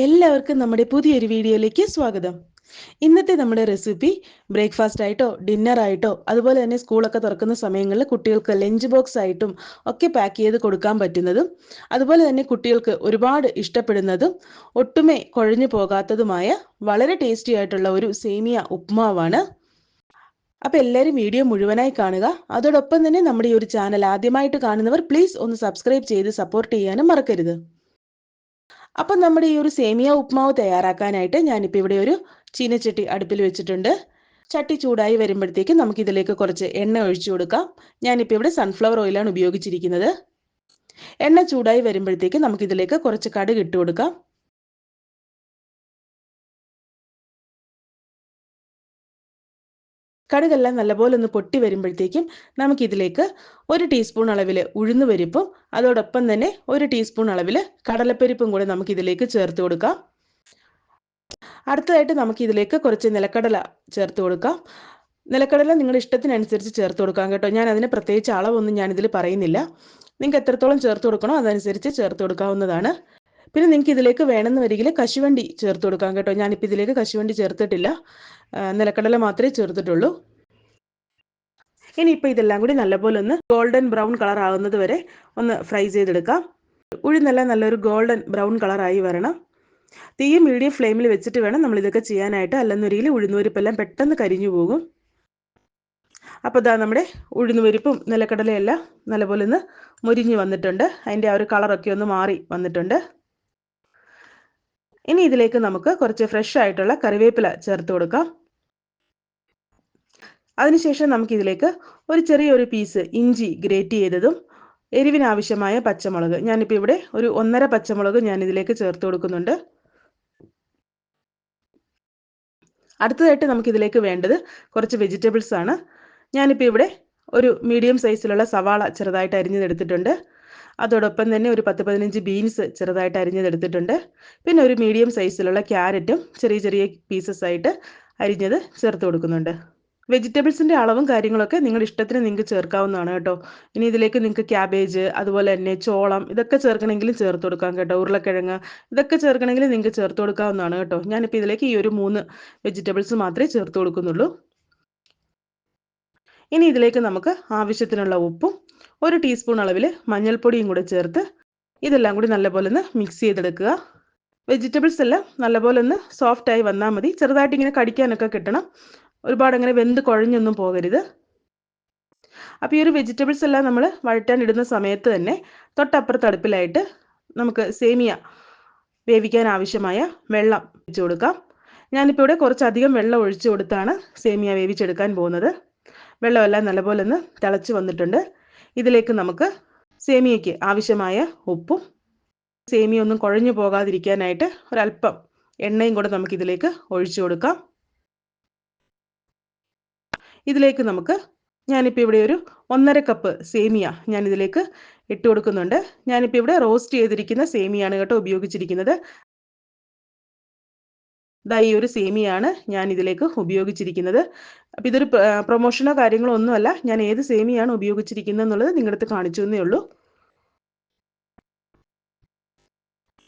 എല്ലാവർക്കും നമ്മുടെ പുതിയൊരു വീഡിയോയിലേക്ക് സ്വാഗതം. ഇന്നത്തെ നമ്മുടെ റെസിപ്പി ബ്രേക്ക്ഫാസ്റ്റ് ആയിട്ടോ ഡിന്നർ ആയിട്ടോ അതുപോലെ തന്നെ സ്കൂളൊക്കെ തുറക്കുന്ന സമയങ്ങളിൽ കുട്ടികൾക്ക് ലഞ്ച് ബോക്സ് ആയിട്ടും ഒക്കെ പാക്ക് ചെയ്ത് കൊടുക്കാൻ പറ്റുന്നതും അതുപോലെ തന്നെ കുട്ടികൾക്ക് ഒരുപാട് ഇഷ്ടപ്പെടുന്നതും ഒട്ടുമേ കുഴഞ്ഞു പോകാത്തതുമായ വളരെ ടേസ്റ്റി ആയിട്ടുള്ള ഒരു സേമിയ ഉപ്മാവാണ്. അപ്പോൾ എല്ലാവരും വീഡിയോ മുഴുവനായി കാണുക. അതോടൊപ്പം തന്നെ നമ്മുടെ ഈ ഒരു ചാനൽ ആദ്യമായിട്ട് കാണുന്നവർ പ്ലീസ് ഒന്ന് സബ്സ്ക്രൈബ് ചെയ്ത് സപ്പോർട്ട് ചെയ്യാനും മറക്കരുത്. അപ്പം നമ്മുടെ ഈ ഒരു സേമിയ ഉപ്മാവ് തയ്യാറാക്കാനായിട്ട് ഞാനിപ്പോൾ ഇവിടെ ഒരു ചീനച്ചട്ടി അടുപ്പിൽ വെച്ചിട്ടുണ്ട്. ചട്ടി ചൂടായി വരുമ്പോഴത്തേക്ക് നമുക്കിതിലേക്ക് കുറച്ച് എണ്ണ ഒഴിച്ചു കൊടുക്കാം. ഞാനിപ്പോൾ ഇവിടെ സൺഫ്ലവർ ഓയിലാണ് ഉപയോഗിച്ചിരിക്കുന്നത്. എണ്ണ ചൂടായി വരുമ്പോഴത്തേക്ക് നമുക്കിതിലേക്ക് കുറച്ച് കടുക് ഇട്ട് കൊടുക്കാം. കടുകെല്ലാം നല്ലപോലെ ഒന്ന് പൊട്ടി വരുമ്പോഴത്തേക്കും നമുക്കിതിലേക്ക് 1 ടീസ്പൂൺ അളവിൽ ഉഴുന്നുപരിപ്പും അതോടൊപ്പം തന്നെ 1 ടീസ്പൂൺ അളവിൽ കടലപ്പരിപ്പും കൂടെ നമുക്കിതിലേക്ക് ചേർത്ത് കൊടുക്കാം. അടുത്തതായിട്ട് നമുക്കിതിലേക്ക് കുറച്ച് നിലക്കടല ചേർത്ത് കൊടുക്കാം. നിലക്കടല നിങ്ങളുടെ ഇഷ്ടത്തിനനുസരിച്ച് ചേർത്ത് കൊടുക്കാം കേട്ടോ. ഞാൻ അതിന് പ്രത്യേകിച്ച് അളവൊന്നും ഞാനിതിൽ പറയുന്നില്ല. നിങ്ങൾക്ക് എത്രത്തോളം ചേർത്ത് കൊടുക്കണോ അതനുസരിച്ച് ചേർത്ത് കൊടുക്കാവുന്നതാണ്. പിന്നെ നിങ്ങൾക്ക് ഇതിലേക്ക് വേണമെന്ന് വരികിൽ കശുവണ്ടി ചേർത്ത് കൊടുക്കാം കേട്ടോ. ഞാനിപ്പോൾ ഇതിലേക്ക് കശുവണ്ടി ചേർത്തിട്ടില്ല, നിലക്കടല മാത്രമേ ചേർത്തിട്ടുള്ളൂ. ഇനിയിപ്പോൾ ഇതെല്ലാം കൂടി നല്ലപോലെ ഒന്ന് ഗോൾഡൻ ബ്രൗൺ കളർ ആകുന്നത് വരെ ഒന്ന് ഫ്രൈ ചെയ്തെടുക്കാം. ഉഴുന്നെല്ലാം നല്ലൊരു ഗോൾഡൻ ബ്രൗൺ കളറായി വരണം. തീ മീഡിയം ഫ്ലെയിമിൽ വെച്ചിട്ട് വേണം നമ്മളിതൊക്കെ ചെയ്യാനായിട്ട്, അല്ലെന്നൊരിക്കലും ഉഴുന്നുപരിപ്പെല്ലാം പെട്ടെന്ന് കരിഞ്ഞു പോകും. അപ്പോൾ ഇതാ നമ്മുടെ ഉഴുന്നുപരിപ്പും നിലക്കടലയെല്ലാം നല്ലപോലെ ഒന്ന് മുരിഞ്ഞ് വന്നിട്ടുണ്ട്. അതിൻ്റെ ആ ഒരു കളറൊക്കെ ഒന്ന് മാറി വന്നിട്ടുണ്ട്. ഇനി ഇതിലേക്ക് നമുക്ക് കുറച്ച് ഫ്രഷ് ആയിട്ടുള്ള കറിവേപ്പില ചേർത്ത് കൊടുക്കാം. അതിനുശേഷം നമുക്കിതിലേക്ക് ഒരു ചെറിയൊരു പീസ് ഇഞ്ചി ഗ്രേറ്റ് ചെയ്തതും എരിവിനാവശ്യമായ പച്ചമുളക്, ഞാനിപ്പോൾ ഇവിടെ ഒരു 1.5 പച്ചമുളക് ഞാനിതിലേക്ക് ചേർത്ത് കൊടുക്കുന്നുണ്ട്. അടുത്തതായിട്ട് നമുക്കിതിലേക്ക് വേണ്ടത് കുറച്ച് വെജിറ്റബിൾസ് ആണ്. ഞാനിപ്പോൾ ഇവിടെ ഒരു മീഡിയം സൈസിലുള്ള സവാള ചെറുതായിട്ട് അരിഞ്ഞതെടുത്തിട്ടുണ്ട്. അതോടൊപ്പം തന്നെ ഒരു 10-15 ബീൻസ് ചെറുതായിട്ട് അരിഞ്ഞതെടുത്തിട്ടുണ്ട്. പിന്നെ ഒരു മീഡിയം സൈസിലുള്ള ക്യാരറ്റും ചെറിയ ചെറിയ പീസസ് ആയിട്ട് അരിഞ്ഞത് ചേർത്ത് കൊടുക്കുന്നുണ്ട്. വെജിറ്റബിൾസിൻ്റെ അളവും കാര്യങ്ങളൊക്കെ നിങ്ങളുടെ ഇഷ്ടത്തിന് നിങ്ങൾക്ക് ചേർക്കാവുന്നതാണ് കേട്ടോ. ഇനി ഇതിലേക്ക് നിങ്ങൾക്ക് ക്യാബേജ് അതുപോലെ തന്നെ ചോളം ഇതൊക്കെ ചേർക്കണമെങ്കിലും ചേർത്ത് കൊടുക്കാം കേട്ടോ. ഉരുളക്കിഴങ്ങ് ഇതൊക്കെ ചേർക്കണമെങ്കിൽ നിങ്ങൾക്ക് ചേർത്ത് കൊടുക്കാവുന്നതാണ് കേട്ടോ. ഞാനിപ്പോൾ ഇതിലേക്ക് ഈ ഒരു 3 വെജിറ്റബിൾസ് മാത്രമേ ചേർത്ത് കൊടുക്കുന്നുള്ളൂ. ഇനി ഇതിലേക്ക് നമുക്ക് ആവശ്യത്തിനുള്ള ഉപ്പും 1 ടീസ്പൂൺ അളവിൽ മഞ്ഞൾപ്പൊടിയും കൂടെ ചേർത്ത് ഇതെല്ലാം കൂടി നല്ലപോലെ ഒന്ന് മിക്സ് ചെയ്തെടുക്കുക. വെജിറ്റബിൾസ് എല്ലാം നല്ലപോലെ ഒന്ന് സോഫ്റ്റായി വന്നാൽ മതി. ചെറുതായിട്ട് ഇങ്ങനെ കടിക്കാനൊക്കെ കിട്ടണം. ഒരുപാട് അങ്ങനെ വെന്ത് കുഴഞ്ഞൊന്നും പോകരുത്. അപ്പോൾ ഈ ഒരു വെജിറ്റബിൾസ് എല്ലാം നമ്മൾ വഴറ്റാൻ ഇടുന്ന സമയത്ത് തന്നെ തൊട്ടപ്പുറത്ത് അടുപ്പിലായിട്ട് നമുക്ക് സേമിയ വേവിക്കാൻ ആവശ്യമായ വെള്ളം ഒഴിച്ചു കൊടുക്കാം. ഞാനിപ്പോൾ ഇവിടെ കുറച്ചധികം വെള്ളം ഒഴിച്ചു കൊടുത്താണ് സേമിയ വേവിച്ചെടുക്കാൻ പോകുന്നത്. വെള്ളമെല്ലാം നല്ലപോലെ ഒന്ന് തിളച്ച് വന്നിട്ടുണ്ട്. ഇതിലേക്ക് നമുക്ക് സേമിയയ്ക്ക് ആവശ്യമായ ഉപ്പും സേമിയ ഒന്നും കുഴഞ്ഞു പോകാതിരിക്കാനായിട്ട് ഒരല്പം എണ്ണയും കൂടെ നമുക്കിതിലേക്ക് ഒഴിച്ചു കൊടുക്കാം. ഇതിലേക്ക് നമുക്ക് ഞാനിപ്പോൾ ഇവിടെ ഒരു 1.5 കപ്പ് സേമിയ ഞാനിതിലേക്ക് ഇട്ട് കൊടുക്കുന്നുണ്ട്. ഞാനിപ്പോൾ ഇവിടെ റോസ്റ്റ് ചെയ്തിരിക്കുന്ന സേമിയാണ് കേട്ടോ ഉപയോഗിച്ചിരിക്കുന്നത്. ദാ ഈ ഒരു സേമിയാണ് ഞാൻ ഇതിലേക്ക് ഉപയോഗിച്ചിരിക്കുന്നത്. അപ്പോൾ ഇതൊരു പ്രൊമോഷനോ കാര്യങ്ങളോ ഒന്നുമല്ല, ഞാൻ ഏത് സേമിയാണ് ഉപയോഗിച്ചിരിക്കുന്നത് എന്നുള്ളത് നിങ്ങളുടെ അടുത്ത് കാണിച്ചു എന്നേ ഉള്ളൂ.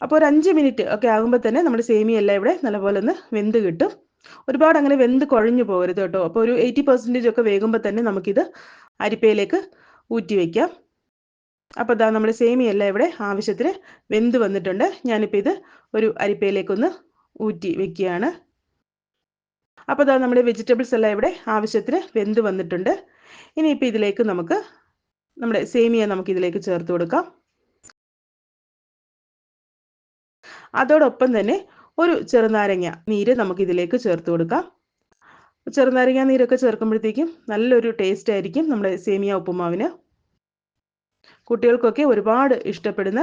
അപ്പോൾ ഒരു 5 മിനിറ്റ് ഒക്കെ ആകുമ്പോൾ തന്നെ നമ്മുടെ സേമിയ എല്ലാം ഇവിടെ നല്ലപോലെ ഒന്ന് വെന്ത് കിട്ടും. ഒരുപാട് അങ്ങനെ വെന്ത് കുഴഞ്ഞു പോകരുത് കേട്ടോ. അപ്പോൾ ഒരു 80% ഒക്കെ വേകുമ്പോൾ തന്നെ നമുക്കിത് അരിപ്പയിലേക്ക് ഊറ്റി വയ്ക്കാം. അപ്പോൾ ഇതാ നമ്മുടെ സേമിയ എല്ലാം ഇവിടെ ആവശ്യത്തിന് വെന്ത് വന്നിട്ടുണ്ട്. ഞാനിപ്പോൾ ഇത് ഒരു അരിപ്പയിലേക്കൊന്ന് ഊറ്റി വെക്കുകയാണ്. അപ്പോൾ ഇതാ നമ്മുടെ വെജിറ്റബിൾസ് എല്ലാം ഇവിടെ ആവശ്യത്തിന് വെന്ത് വന്നിട്ടുണ്ട്. ഇനിയിപ്പോൾ ഇതിലേക്ക് നമുക്ക് നമ്മുടെ സേമിയ നമുക്കിതിലേക്ക് ചേർത്ത് കൊടുക്കാം. അതോടൊപ്പം തന്നെ ഒരു ചെറുനാരങ്ങ നീര് നമുക്കിതിലേക്ക് ചേർത്ത് കൊടുക്കാം. ചെറുനാരങ്ങ നീരൊക്കെ ചേർക്കുമ്പോഴത്തേക്കും നല്ലൊരു ടേസ്റ്റ് ആയിരിക്കും നമ്മുടെ സേമിയ ഉപ്പുമാവിന്. കുട്ടികൾക്കൊക്കെ ഒരുപാട് ഇഷ്ടപ്പെടുന്ന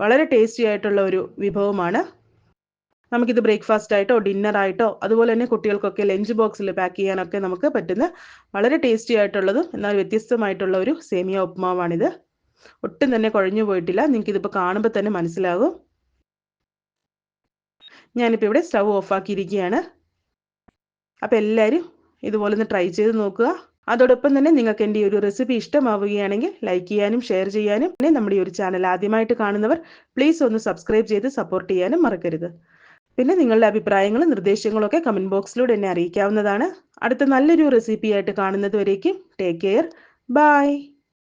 വളരെ ടേസ്റ്റി ആയിട്ടുള്ള ഒരു വിഭവമാണ്. നമുക്കിത് ബ്രേക്ക്ഫാസ്റ്റ് ആയിട്ടോ ഡിന്നർ ആയിട്ടോ അതുപോലെ തന്നെ കുട്ടികൾക്കൊക്കെ ലഞ്ച് ബോക്സിൽ പാക്ക് ചെയ്യാനൊക്കെ നമുക്ക് പറ്റുന്ന വളരെ ടേസ്റ്റി ആയിട്ടുള്ളതും എന്നാൽ വ്യത്യസ്തമായിട്ടുള്ള ഒരു സേമിയ ഉപ്പുമാവാണിത്. ഒട്ടും തന്നെ കുഴഞ്ഞു പോയിട്ടില്ല. നിങ്ങൾക്കിതിപ്പോൾ കാണുമ്പോൾ തന്നെ മനസ്സിലാകും. ഞാനിപ്പോൾ ഇവിടെ സ്റ്റവ് ഓഫാക്കിയിരിക്കുകയാണ്. അപ്പോൾ എല്ലാവരും ഇതുപോലെ ഒന്ന് ട്രൈ ചെയ്ത് നോക്കുക. അതോടൊപ്പം തന്നെ നിങ്ങൾക്ക് എൻ്റെ ഈ ഒരു റെസിപ്പി ഇഷ്ടമാവുകയാണെങ്കിൽ ലൈക്ക് ചെയ്യാനും ഷെയർ ചെയ്യാനും പിന്നെ നമ്മുടെ ഈ ഒരു ചാനൽ ആദ്യമായിട്ട് കാണുന്നവർ പ്ലീസ് ഒന്ന് സബ്സ്ക്രൈബ് ചെയ്ത് സപ്പോർട്ട് ചെയ്യാനും മറക്കരുത്. പിന്നെ നിങ്ങളുടെ അഭിപ്രായങ്ങളും നിർദ്ദേശങ്ങളും ഒക്കെ കമൻറ്റ് ബോക്സിലൂടെ എന്നെ അറിയിക്കാവുന്നതാണ്. അടുത്ത നല്ലൊരു റെസിപ്പിയായിട്ട് കാണുന്നത് വരേക്കും ടേക്ക് കെയർ. ബൈ.